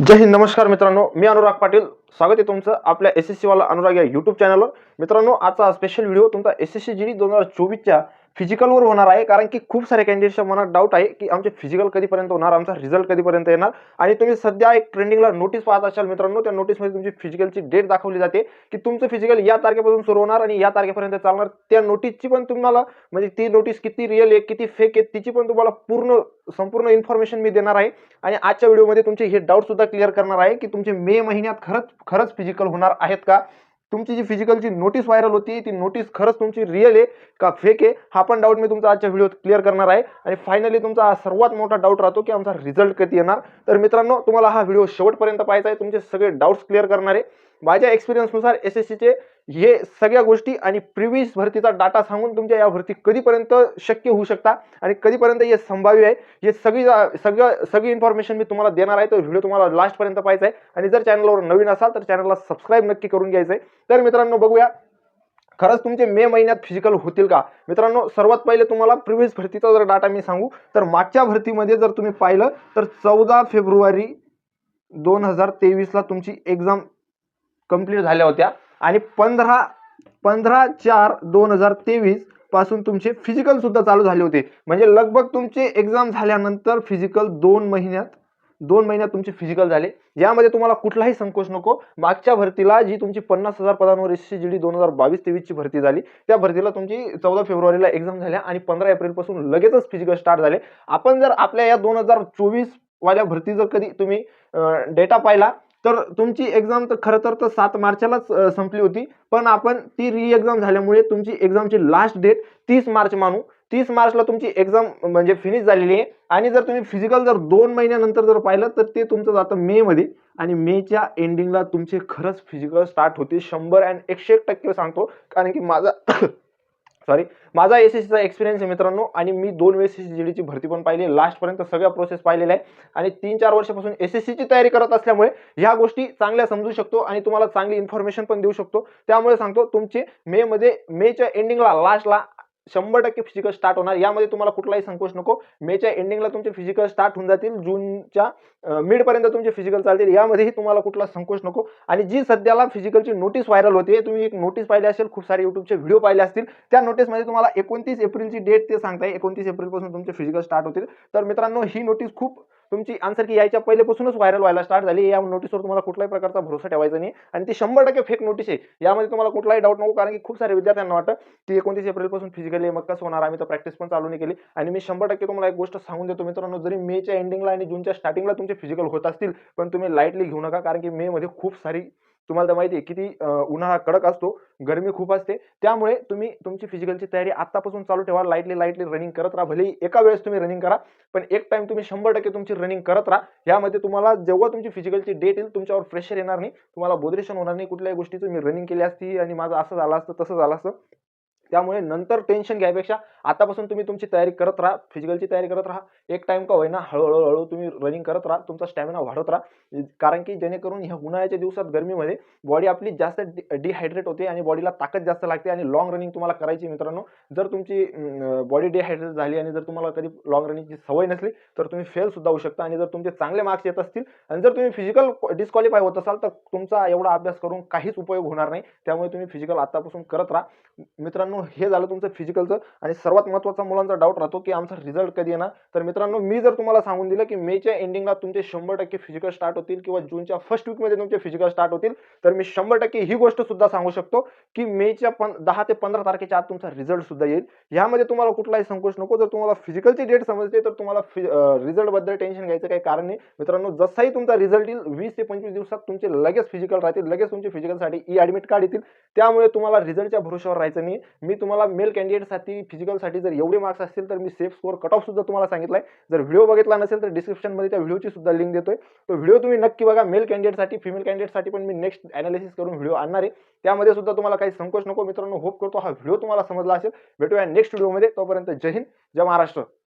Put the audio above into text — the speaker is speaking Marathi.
जय हिंद. नमस्कार मित्रांनो, मी अनुराग पाटील. स्वागत आहे तुमचं आपल्या एसएससी वाला अनुराग या यूट्यूब चॅनलवर. मित्रांनो, आजचा स्पेशल व्हिडिओ तुमचा एसएससी जीडी 2024च्या फिजिकलवर होणार आहे. कारण की खूप सारे कॅन्डिडेट्सच्या मनात डाऊट आहे की आमचे फिजिकल कधीपर्यंत होणार, आमचा रिझल्ट कधीपर्यंत येणार. आणि तुम्ही सध्या एक ट्रेंडिंगला नोटीस पाहत असाल मित्रांनो, त्या नोटीसमध्ये तुमची फिजिकलची डेट दाखवली जाते की तुमचं फिजिकल या तारखेपासून सुरू होणार आणि या तारखेपर्यंत चालणार. त्या नोटीसची पण तुम्हाला म्हणजे ती नोटीस किती रिअल आहे किती फेक आहे तिची पण तुम्हाला संपूर्ण इन्फॉर्मेशन मी देणार आहे. आणि आजच्या व्हिडिओमध्ये तुमचे हे डाऊट सुद्धा क्लिअर करणार आहे की तुमचे मे महिन्यात खरंच फिजिकल होणार आहेत का. तुमची जी फिजिकलची नोटीस व्हायरल होती ती नोटीस खरंच तुमची रिअल आहे का फेक आहे, हा पण डाऊट मी तुमचा आजच्या व्हिडिओत क्लिअर करणार आहे. आणि फायनली तुमचा हा सर्वात मोठा डाऊट राहतो की आमचा रिझल्ट कधी येणार. तर मित्रांनो, तुम्हाला हा व्हिडिओ शेवटपर्यंत पाहायचा आहे, तुमचे सगळे डाऊट्स क्लिअर करणार आहे. माझ्या एक्सपिरियन्सनुसार एसएससीचे हे सगळ्या गोष्टी आणि प्रिव्हियस भरतीचा डाटा सांगून तुमच्या या भरती कधीपर्यंत शक्य होऊ शकता आणि कधीपर्यंत हे संभाव्य आहे हे सगळी इन्फॉर्मेशन मी तुम्हाला देणार आहे. तर व्हिडिओ तुम्हाला लास्टपर्यंत पाहायचा आहे. आणि जर चॅनलवर नवीन असाल तर चॅनलला सबस्क्राईब नक्की करून घ्यायचं आहे. तर मित्रांनो, बघूया खरंच तुमचे मे महिन्यात फिजिकल होतील का. मित्रांनो, सर्वात पहिले तुम्हाला प्रिव्हियस भरतीचा जर डाटा मी सांगू तर मागच्या भरतीमध्ये जर तुम्ही पाहिलं तर 14 फेब्रुवारी 2023ला तुमची एक्झाम कंप्लीट झाल्या होत्या आणि 15/4/2023 पासून तुमचे फिजिकल सुद्धा चालू झाले होते. म्हणजे लगभग तुमचे एक्झाम झाल्यानंतर फिजिकल 2 महिन्यात तुमचे फिजिकल झाले. यामध्ये तुम्हाला कुठलाही संकोच नको. मागच्या भरतीला जी तुमची 50,000 पदांवर एसएससी जीडी 2022-23 ची भरती झाली, त्या भरतीला तुमची 14 फेब्रुवारीला एक्झाम झाल्या आणि 15 एप्रिल पासून लगेचच फिजिकल स्टार्ट झाले. आपण जर आपल्या या 2024 वाल्या भरती जर कधी तुम्ही डेटा पाहिला तर तुमची एक्झाम तर खरं तर 7 मार्चलाच संपली होती. पण आपण ती री एक्झाम झाल्यामुळे तुमची एक्झामची लास्ट डेट 30 मार्च मानू. 30 मार्चला तुमची एक्झाम म्हणजे फिनिश झालेली आहे. आणि जर तुम्ही फिजिकल जर 2 महिन्यानंतर जर पाहिलं तर ते तुमचं जातं मे मध्ये आणि मेच्या एंडिंगला तुमचे खरंच फिजिकल स्टार्ट होते. 100 आणि 101% सांगतो, कारण की माझा एसएससीचा एक्सपिरियन्स आहे मित्रांनो. आणि मी 2 वेळेस जीडीची भरती पण पाहिली, लास्टपर्यंत सगळ्या प्रोसेस पाहिलेल्या आहे. आणि 3-4 वर्षापासून एसएससीची तयारी करत असल्यामुळे ह्या गोष्टी चांगल्या समजू शकतो आणि तुम्हाला चांगली इन्फॉर्मेशन पण देऊ शकतो. त्यामुळे सांगतो, तुमचे मेच्या एंडिंगला लास्टला 100% फिजिकल स्टार्ट होणार. यामध्ये तुम्हाला कुठलाही संकोच नको. मेच्या एंडिंगला तुमचे फिजिकल स्टार्ट होऊन जातील, जूनच्या मिड पर्यंत तुमचे फिजिकल चालतील. यामध्येही तुम्हाला कुठला संकोच नको. आणि जी सध्याला फिजिकलची नोटीस व्हायरल होते, तुम्ही एक नोटीस पाहिली असेल, खूप सारे युट्यूबचे व्हिडिओ पाहिले असतील, त्या नोटीसमध्ये तुम्हाला 29 एप्रिलची डेट ते सांगताय. 29 एप्रिल पासून तुमचे फिजिकल स्टार्ट होतील. तर मित्रांनो, ही नोटीस खूप तुमची आन्सर की यायच्या पहिल्यापासूनच व्हायरल व्हायला स्टार्ट झाली. या नोटीसवर तुम्हाला कुठल्याही प्रकारचा भरोसा ठेवायचा नाही आणि ती 100% फेक नोटीस आहे. यामध्ये तुम्हाला कुठलाही डाऊट नको, कारण की खूप सारे विद्यार्थ्यांना वाटतं की 29 एप्रिल पासून फिजिकल आहे, मग कसं होणार, आम्ही तर प्रॅक्टिस पण चालू नाही केली. आणि मी 100% तुम्हाला एक गोष्ट सांगून देतो मित्रांनो, जरी मेच्या एंडिंगला आणि जूनच्या स्टार्टिंगला तुमचे फिजिकल होत असतील, पण तुम्ही लाईटली घेऊ नका. कारण की मे मध्ये खूप सारी, तुम्हाला तर माहिती आहे किती उन्हाळा कडक असतो, गरमी खूप असते. त्यामुळे तुम्ही तुमची फिजिकलची तयारी आतापासून चालू ठेवा. लाईटली रनिंग करत राहा. भले एका वेळेस तुम्ही रनिंग करा, पण एक टाइम तुम्ही 100% तुमची रनिंग करत राहा. यामध्ये तुम्हाला जेव्हा तुमची फिजिकलची डेट येईल तुमच्यावर प्रेशर येणार नाही, तुम्हाला बोदरेशन होणार नाही कुठल्याही गोष्टीचं. मी रनिंग केली असती आणि माझं असं झालं असतं तसं झालं असतं. त्यामुळे नंतर टेन्शन घ्यायपेक्षा आतापासून तुम्ही तुमची तयारी करत राहा, फिजिकलची तयारी करत राहा. एक टाइम का होईना हळूहळू तुम्ही रनिंग करत राहा, तुमचा स्टॅमिना वाढवत राहा. कारण की जेणेकरून ह्या उन्हाळ्याच्या दिवसात गरमीमध्ये बॉडी आपली जास्त डिहायड्रेट होते आणि बॉडीला ताकद जास्त लागते. आणि लॉंग रनिंग तुम्हाला करायची मित्रांनो. जर तुमची बॉडी डिहायड्रेट झाली आणि जर तुम्हाला कधी लॉंग रनिंगची सवय नसली तर तुम्ही फेल सुद्धा होऊ शकता. आणि जर तुमचे चांगले मार्क्स येत असतील आणि जर तुम्ही फिजिकल डिस्क्वालिफाय होत असाल तर तुमचा एवढा अभ्यास करून काहीच उपयोग होणार नाही. त्यामुळे तुम्ही फिजिकल आतापासून करत राहा मित्रांनो. हे झालं तुमचं फिजिकलचं. आणि सर्वात महत्त्वाचा मुलांचा डाऊट राहतो की आमचा रिझल्ट कधी येणार. तर मित्रांनो, मी जर तुम्हाला सांगून दिलं की मेच्या एंडिंगला तुमचे 100% फिजिकल स्टार्ट होतील किंवा जूनच्या फर्स्ट वीकमध्ये तुमचे फिजिकल स्टार्ट होतील, तर मी 100% ही गोष्ट सुद्धा सांगू शकतो की मेच्या 10 ते 15 तारखेच्या आत तुमचा रिझल्ट सुद्धा येईल. यामध्ये तुम्हाला कुठलाही संकोच नको. जर तुम्हाला फिजिकलची डेट समजते तर तुम्हाला रिझल्ट बद्दल टेन्शन घ्यायचं काही कारण नाही मित्रांनो. जसाही तुमचा रिझल्ट येईल 20 ते 25 दिवसात तुमचे लगेच फिजिकल राहतील, लगेच तुमचे फिजिकलसाठी ई ॲडमिट कार्ड येतील. त्यामुळे तुम्हाला रिझल्टच्या भरोशावर राहायचं नाही. मी तुम्हाला मेल कॅन्डिडेटसाठी फिजिकलसाठी जर एवढे मार्क्स असतील तर मी सेफ स्कोर कट ऑफ सुद्धा तुम्हाला सांगितलंय. जर व्हिडिओ बघितला नसेल तर डिस्क्रिप्शनमध्ये त्या व्हिडिओची सुद्धा लिंक देतोय. तो व्हिडिओ तुम्ही नक्की बघा. मेल कॅन्डिडेटसाठी, फिमेल कॅन्डिडेटसाठी पण मी नेक्स्ट ॲनालिसिस करून व्हिडिओ आणणार आहे. त्यामध्ये सुद्धा तुम्हाला काही संकोच नको मित्रांनो. होप करतो हा व्हिडिओ तुम्हाला समजला असेल. भेटूया नेक्स्ट व्हिडिओमध्ये. तोपर्यंत जय हिंद, जय महाराष्ट्र.